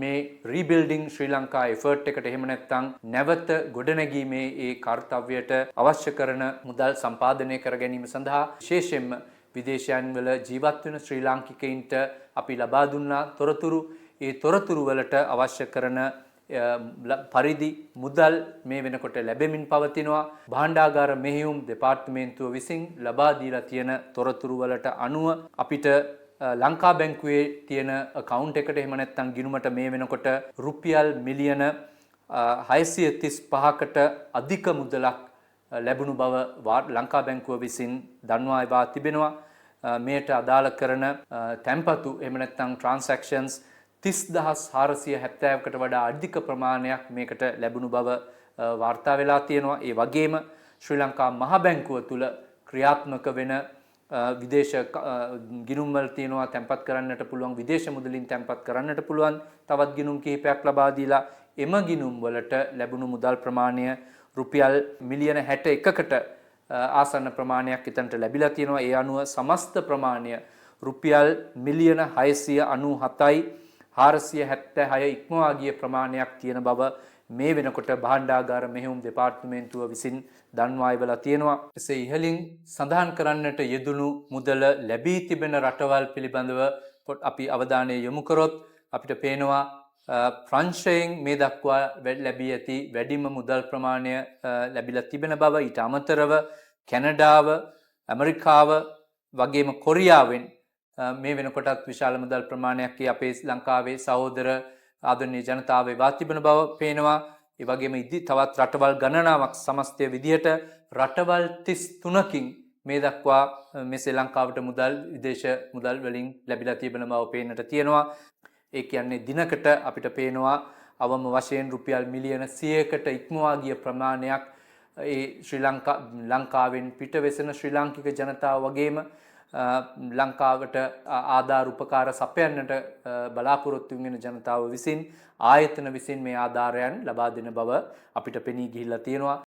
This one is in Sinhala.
මේ රීබිල්ඩිං ශ්‍රී ලංකා එෆර්ට් එකට එහෙම නැත්නම් නැවත ගොඩනැගීමේ ඒ කාර්යයට අවශ්‍ය කරන මුදල් සම්පාදනය කර ගැනීම සඳහා විශේෂයෙන්ම විදේශයන් වල ජීවත් වෙන ශ්‍රී ලාංකිකයින්ට අපි ලබා දුන්නා තොරතුරු ඒ තොරතුරු වලට අවශ්‍ය කරන පරිදි මුදල් මේ වෙනකොට ලැබෙමින් පවතිනවා භාණ්ඩාගාර මෙහෙයුම් දෙපාර්තමේන්තුව විසින් ලබා දීලා තියෙන තොරතුරු වලට අනුව අපිට ලංකා බැංකුවේ තියෙන account එකට එහෙම නැත්නම් ගිණුමට මේ වෙනකොට රුපියල් මිලියන 635කට අධික මුදලක් ලැබුණු බව ලංකා බැංකුව විසින් දන්වා තිබෙනවා මේට අදාළ කරන තැන්පතු එහෙම නැත්නම් transactions 30470කට වඩා අධික ප්‍රමාණයක් මේකට ලැබුණු බව වාර්තා වෙලා තියෙනවා. ඒ වගේම ශ්‍රී ලංකා මහ බැංකුව තුල ක්‍රියාත්මක වෙන විදේශ ගිණුම් වල තියෙනවා තැන්පත් කරන්නට පුළුවන් විදේශ මුදලින් තැන්පත් කරන්නට පුළුවන් තවත් ගිණුම් කිහිපයක් ලබා දීලා එම ගිණුම් වලට ලැබුණු මුදල් ප්‍රමාණය රුපියල් මිලියන 61කට ආසන්න ප්‍රමාණයක් එතනට ලැබිලා තියෙනවා. ඒ අනුව සමස්ත ප්‍රමාණය රුපියල් මිලියන 697යි 476 ඉක්මවා ගිය ප්‍රමාණයක් තියෙන බව මේ වෙනකොට භාණ්ඩාගාර මෙහෙයුම් දෙපාර්තමේන්තුව විසින් දන්වා තියෙනවා. එසේ ඉහළින් සඳහන් කරන්නට යෙදුණු මුදල ලැබී තිබෙන රටවල් පිළිබඳව අපි අවධානය යොමු කරොත් අපිට පේනවා ප්‍රංශයෙන් මේ දක්වා ලැබී ඇති වැඩිම මුදල් ප්‍රමාණය ලැබිලා තිබෙන බව. ඊට අමතරව කැනඩාව, ඇමරිකාව වගේම කොරියාවෙන් මේ වෙනකොටත් විශාල මුදල් ප්‍රමාණයක් අපේ ලංකාවේ සහෝදර ආදරණීය ජනතාව එවා තිබෙන බව පේනවා. ඒ වගේම තවත් රටවල් ගණනාවක් සමස්තය විදිහට රටවල් 33කින් මේ දක්වා මේ ශ්‍රී ලංකාවට මුදල් විදේශ මුදල් වලින් ලැබිලා තිබෙන බව පේන්නට තියෙනවා. ඒ කියන්නේ දිනකට අපිට පේනවා අවම වශයෙන් රුපියල් මිලියන 100කට ඉක්මවා ගිය ප්‍රමාණයක් ඒ ලංකාවෙන් පිටවෙසෙන ශ්‍රී ලාංකික ජනතාව වගේම ලංකාවට ආධාර උපකාර සපයන්නට බලාපොරොත්තු වෙන ජනතාව විසින් ආයතන විසින් මේ ආධාරයන් ලබා දෙන බව අපිට පෙනී ගිහිල්ලා තියෙනවා.